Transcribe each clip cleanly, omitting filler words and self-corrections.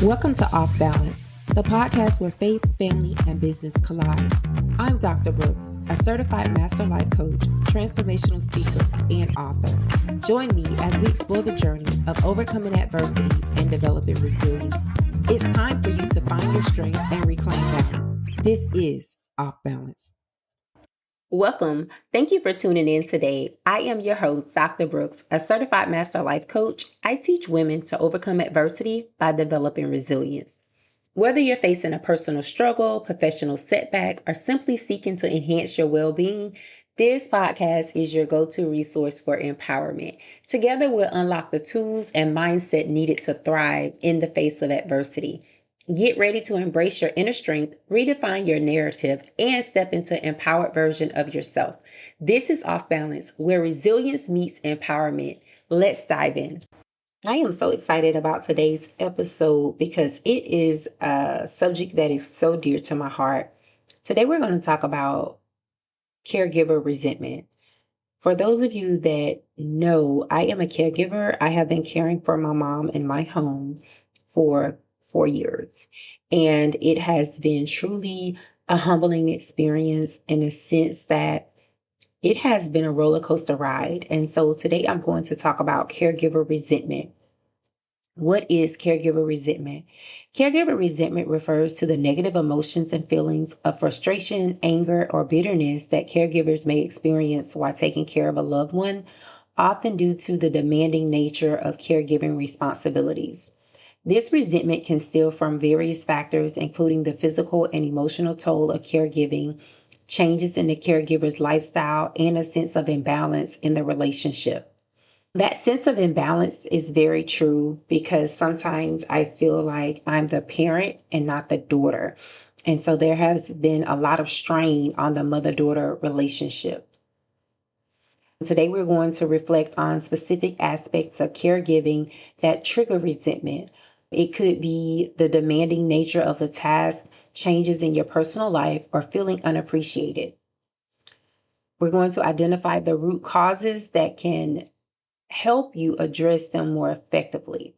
Welcome to Off Balance, the podcast where faith, family, and business collide. I'm Dr. Brooks, a certified master life coach, transformational speaker, and author. Join me as we explore the journey of overcoming adversity and developing resilience. It's time for you to find your strength and reclaim balance. This is Off Balance. Welcome. Thank you for tuning in today. I am your host, Dr. Brooks, a certified master life coach. I teach women to overcome adversity by developing resilience. Whether you're facing a personal struggle, professional setback, or simply seeking to enhance your well-being, this podcast is your go-to resource for empowerment. Together, we'll unlock the tools and mindset needed to thrive in the face of adversity. Get ready to embrace your inner strength, redefine your narrative, and step into an empowered version of yourself. This is Off Balance, where resilience meets empowerment. Let's dive in. I am so excited about today's episode because it is a subject that is so dear to my heart. Today we're going to talk about caregiver resentment. For those of you that know, I am a caregiver. I have been caring for my mom in my home for 4 years. And it has been truly a humbling experience in the sense that it has been a roller coaster ride. And so today I'm going to talk about caregiver resentment. What is caregiver resentment? Caregiver resentment refers to the negative emotions and feelings of frustration, anger, or bitterness that caregivers may experience while taking care of a loved one, often due to the demanding nature of caregiving responsibilities. This resentment can stem from various factors, including the physical and emotional toll of caregiving, changes in the caregiver's lifestyle, and a sense of imbalance in the relationship. That sense of imbalance is very true because sometimes I feel like I'm the parent and not the daughter. And so there has been a lot of strain on the mother-daughter relationship. Today, we're going to reflect on specific aspects of caregiving that trigger resentment. It could be the demanding nature of the task, changes in your personal life, or feeling unappreciated. We're going to identify the root causes that can help you address them more effectively.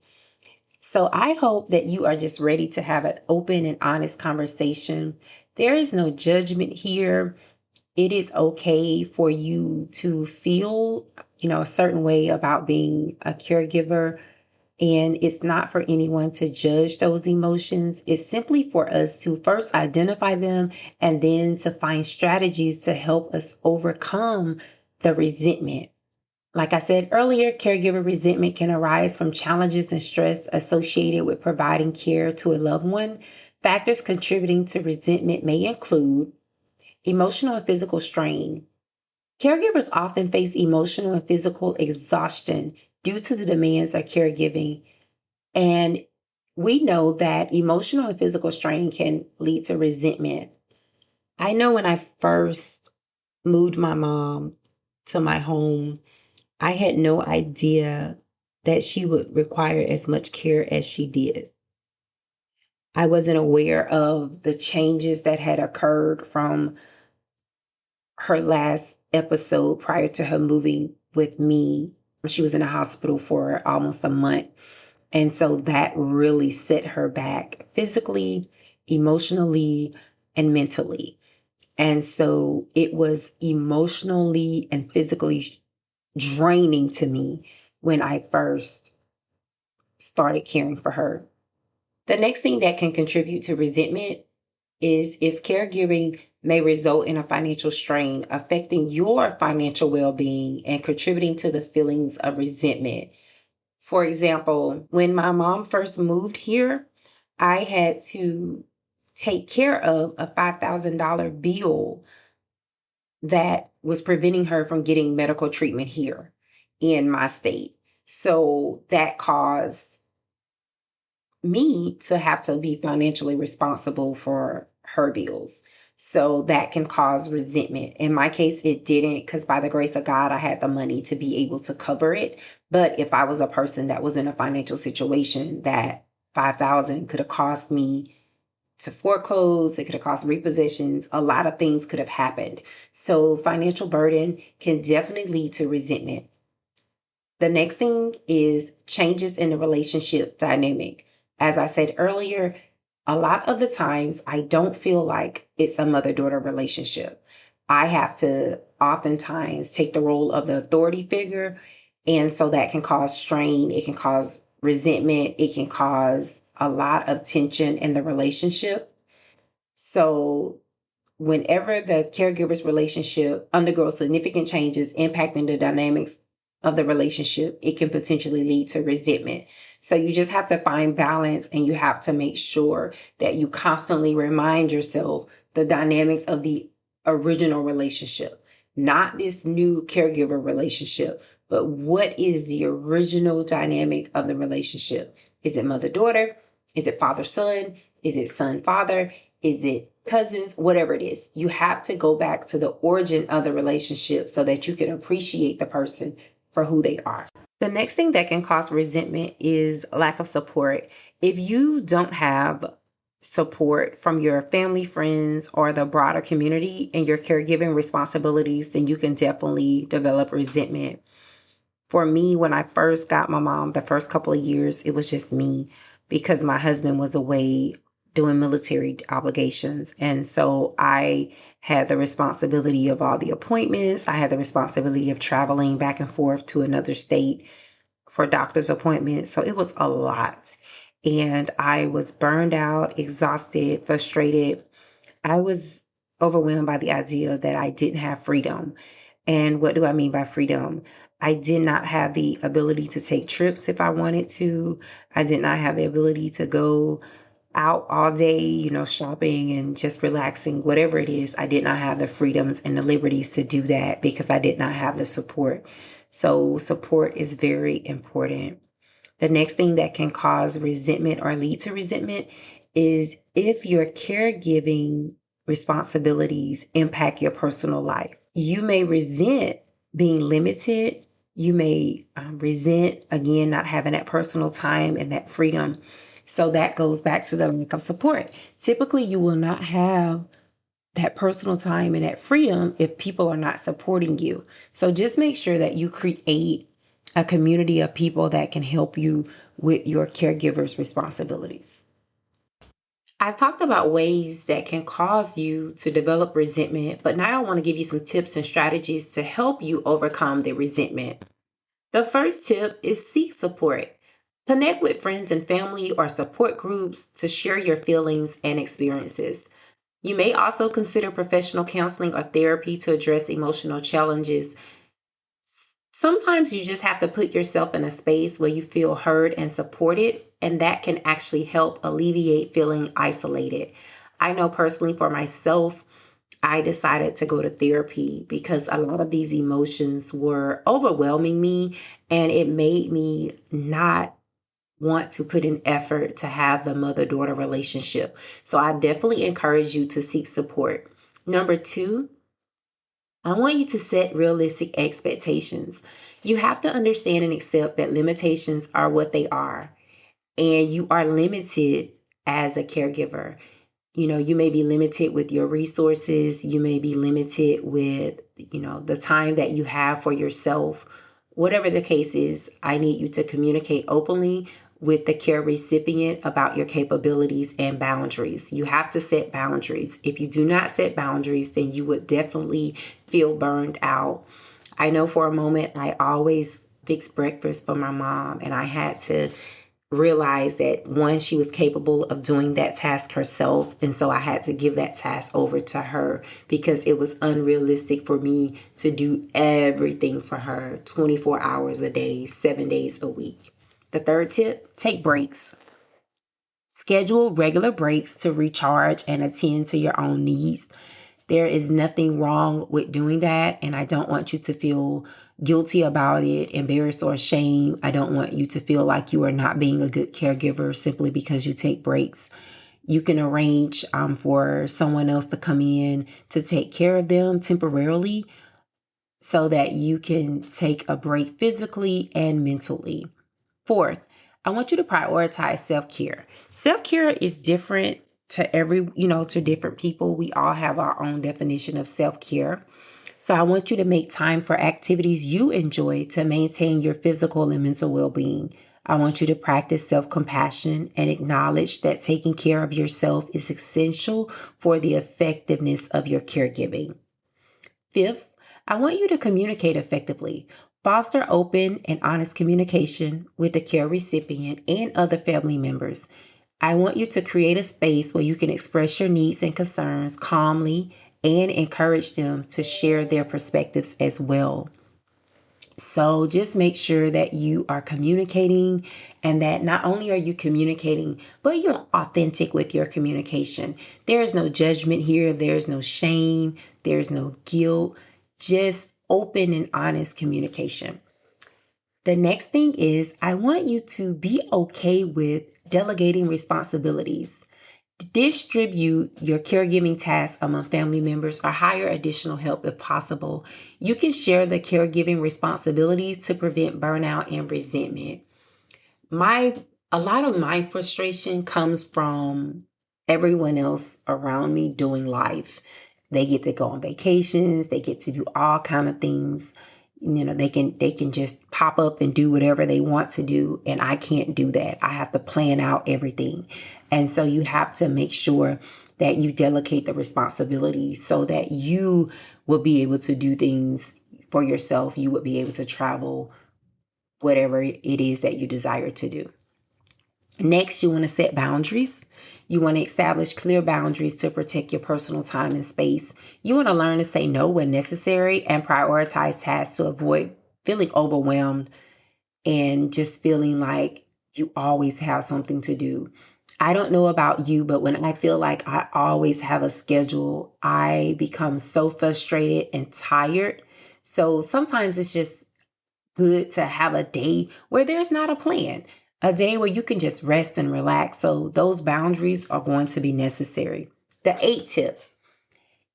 So I hope that you are just ready to have an open and honest conversation. There is no judgment here. It is okay for you to feel, a certain way about being a caregiver. And it's not for anyone to judge those emotions. It's simply for us to first identify them and then to find strategies to help us overcome the resentment. Like I said earlier, caregiver resentment can arise from challenges and stress associated with providing care to a loved one. Factors contributing to resentment may include emotional and physical strain. Caregivers often face emotional and physical exhaustion due to the demands of caregiving. And we know that emotional and physical strain can lead to resentment. I know when I first moved my mom to my home, I had no idea that she would require as much care as she did. I wasn't aware of the changes that had occurred from her last episode prior to her moving with me. She was in a hospital for almost a month. And so that really set her back physically, emotionally, and mentally. And so it was emotionally and physically draining to me when I first started caring for her. The next thing that can contribute to resentment is if caregiving may result in a financial strain, affecting your financial well-being and contributing to the feelings of resentment. For example, when my mom first moved here, I had to take care of a $5,000 bill that was preventing her from getting medical treatment here in my state. So that caused me to have to be financially responsible for her bills. So that can cause resentment. In my case, it didn't, because by the grace of God, I had the money to be able to cover it. But if I was a person that was in a financial situation, that $5,000 could have cost me to foreclose, it could have cost repossessions, a lot of things could have happened. So financial burden can definitely lead to resentment. The next thing is changes in the relationship dynamic. As I said earlier, a lot of the times I don't feel like it's a mother-daughter relationship. I have to oftentimes take the role of the authority figure. And so that can cause strain. It can cause resentment. It can cause a lot of tension in the relationship. So whenever the caregiver's relationship undergoes significant changes impacting the dynamics of the relationship, it can potentially lead to resentment. So you just have to find balance, and you have to make sure that you constantly remind yourself the dynamics of the original relationship, not this new caregiver relationship, but what is the original dynamic of the relationship? Is it mother-daughter? Is it father-son? Is it son-father? Is it cousins? Whatever it is, you have to go back to the origin of the relationship so that you can appreciate the person for who they are. The next thing that can cause resentment is lack of support. If you don't have support from your family, friends, or the broader community in your caregiving responsibilities, then you can definitely develop resentment. For me, when I first got my mom, the first couple of years, it was just me because my husband was away doing military obligations. And so I had the responsibility of all the appointments. I had the responsibility of traveling back and forth to another state for doctor's appointments. So it was a lot. And I was burned out, exhausted, frustrated. I was overwhelmed by the idea that I didn't have freedom. And what do I mean by freedom? I did not have the ability to take trips if I wanted to. I did not have the ability to go out all day, shopping and just relaxing, whatever it is. I did not have the freedoms and the liberties to do that because I did not have the support. So support is very important. The next thing that can cause resentment or lead to resentment is if your caregiving responsibilities impact your personal life. You may resent being limited. You may resent, again, not having that personal time and that freedom. So that goes back to the lack of support. Typically, you will not have that personal time and that freedom if people are not supporting you. So just make sure that you create a community of people that can help you with your caregiver's responsibilities. I've talked about ways that can cause you to develop resentment, but now I want to give you some tips and strategies to help you overcome the resentment. The first tip is seek support. Connect with friends and family or support groups to share your feelings and experiences. You may also consider professional counseling or therapy to address emotional challenges. Sometimes you just have to put yourself in a space where you feel heard and supported, and that can actually help alleviate feeling isolated. I know personally for myself, I decided to go to therapy because a lot of these emotions were overwhelming me, and it made me not want to put in effort to have the mother-daughter relationship. So I definitely encourage you to seek support. Number two, I want you to set realistic expectations. You have to understand and accept that limitations are what they are, and you are limited as a caregiver. You may be limited with your resources. You may be limited with, the time that you have for yourself. Whatever the case is, I need you to communicate openly with the care recipient about your capabilities and boundaries. You have to set boundaries. If you do not set boundaries, then you would definitely feel burned out. I know for a moment, I always fixed breakfast for my mom, and I had to realize that one, she was capable of doing that task herself. And so I had to give that task over to her because it was unrealistic for me to do everything for her 24 hours a day, 7 days a week. The third tip, take breaks. Schedule regular breaks to recharge and attend to your own needs. There is nothing wrong with doing that, and I don't want you to feel guilty about it, embarrassed or ashamed. I don't want you to feel like you are not being a good caregiver simply because you take breaks. You can arrange for someone else to come in to take care of them temporarily so that you can take a break physically and mentally. Fourth, I want you to prioritize self-care. Self-care is different to different people. We all have our own definition of self-care. So I want you to make time for activities you enjoy to maintain your physical and mental well-being. I want you to practice self-compassion and acknowledge that taking care of yourself is essential for the effectiveness of your caregiving. Fifth, I want you to communicate effectively. Foster open and honest communication with the care recipient and other family members. I want you to create a space where you can express your needs and concerns calmly and encourage them to share their perspectives as well. So just make sure that you are communicating and that not only are you communicating, but you're authentic with your communication. There is no judgment here. There's no shame. There's no guilt. Just open and honest communication. The next thing is I want you to be okay with delegating responsibilities. Distribute your caregiving tasks among family members or hire additional help if possible. You can share the caregiving responsibilities to prevent burnout and resentment. A lot of my frustration comes from everyone else around me doing life. They get to go on vacations, they get to do all kind of things. They can just pop up and do whatever they want to do, and I can't do that. I have to plan out everything. And so you have to make sure that you delegate the responsibility so that you will be able to do things for yourself. You would be able to travel, whatever it is that you desire to do. Next, you want to set boundaries. You want to establish clear boundaries to protect your personal time and space. You want to learn to say no when necessary and prioritize tasks to avoid feeling overwhelmed and just feeling like you always have something to do. I don't know about you, but when I feel like I always have a schedule, I become so frustrated and tired. So sometimes it's just good to have a day where there's not a plan, a day where you can just rest and relax. So those boundaries are going to be necessary. The 8th tip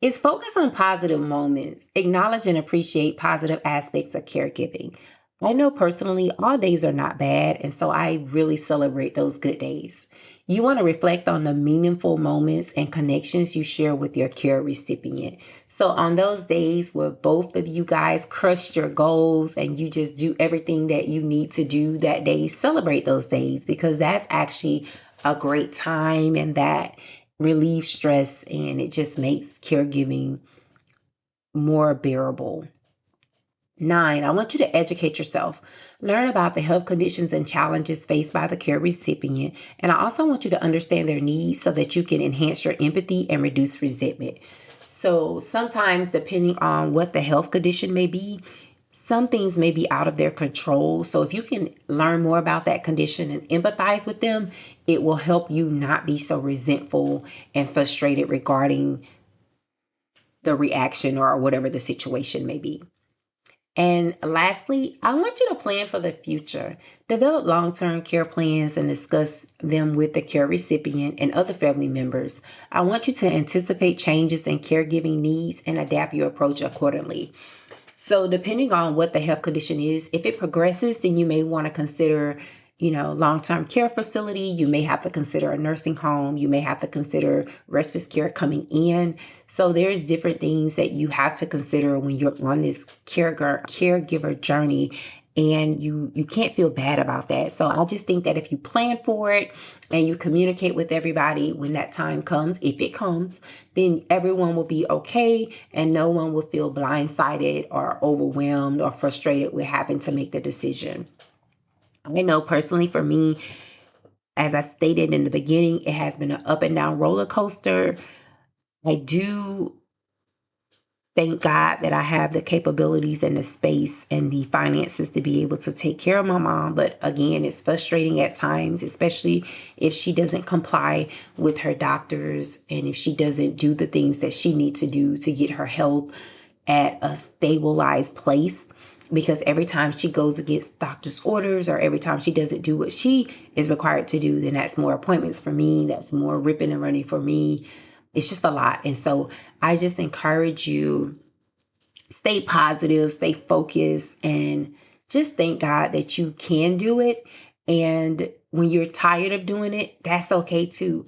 is focus on positive moments. Acknowledge and appreciate positive aspects of caregiving. I know personally all days are not bad, and so I really celebrate those good days. You want to reflect on the meaningful moments and connections you share with your care recipient. So on those days where both of you guys crushed your goals and you just do everything that you need to do that day, celebrate those days, because that's actually a great time and that relieves stress and it just makes caregiving more bearable. 9, I want you to educate yourself. Learn about the health conditions and challenges faced by the care recipient. And I also want you to understand their needs so that you can enhance your empathy and reduce resentment. So sometimes, depending on what the health condition may be, some things may be out of their control. So if you can learn more about that condition and empathize with them, it will help you not be so resentful and frustrated regarding the reaction or whatever the situation may be. And lastly, I want you to plan for the future. Develop long-term care plans and discuss them with the care recipient and other family members. I want you to anticipate changes in caregiving needs and adapt your approach accordingly. So depending on what the health condition is, if it progresses, then you may want to consider long-term care facility. You may have to consider a nursing home. You may have to consider respite care coming in. So there's different things that you have to consider when you're on this caregiver journey, and you can't feel bad about that. So I just think that if you plan for it and you communicate with everybody when that time comes, if it comes, then everyone will be okay and no one will feel blindsided or overwhelmed or frustrated with having to make the decision. I know personally for me, as I stated in the beginning, it has been an up and down roller coaster. I do thank God that I have the capabilities and the space and the finances to be able to take care of my mom. But again, it's frustrating at times, especially if she doesn't comply with her doctors and if she doesn't do the things that she needs to do to get her health at a stabilized place. Because every time she goes against doctor's orders or every time she doesn't do what she is required to do, then that's more appointments for me. That's more ripping and running for me. It's just a lot. And so I just encourage you, stay positive, stay focused, and just thank God that you can do it. And when you're tired of doing it, that's okay too.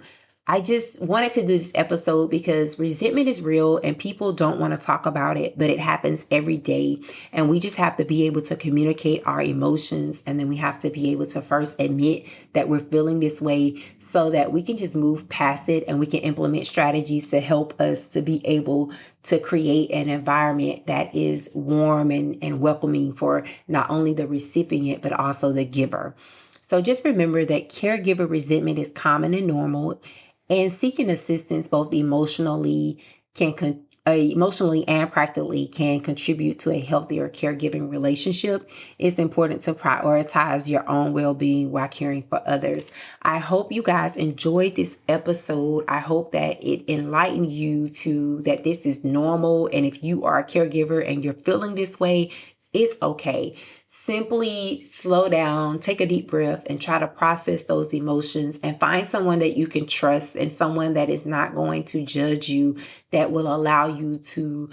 I just wanted to do this episode because resentment is real and people don't want to talk about it, but it happens every day. And we just have to be able to communicate our emotions. And then we have to be able to first admit that we're feeling this way so that we can just move past it and we can implement strategies to help us to be able to create an environment that is warm and welcoming for not only the recipient, but also the giver. So just remember that caregiver resentment is common and normal. And seeking assistance both emotionally and practically can contribute to a healthier caregiving relationship. It's important to prioritize your own well-being while caring for others. I hope you guys enjoyed this episode. I hope that it enlightened you to that this is normal. And if you are a caregiver and you're feeling this way, it's okay. Simply slow down, take a deep breath, and try to process those emotions and find someone that you can trust and someone that is not going to judge you, that will allow you to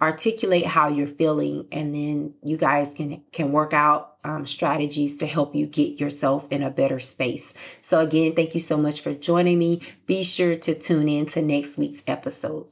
articulate how you're feeling. And then you guys can work out strategies to help you get yourself in a better space. So again, thank you so much for joining me. Be sure to tune in to next week's episode.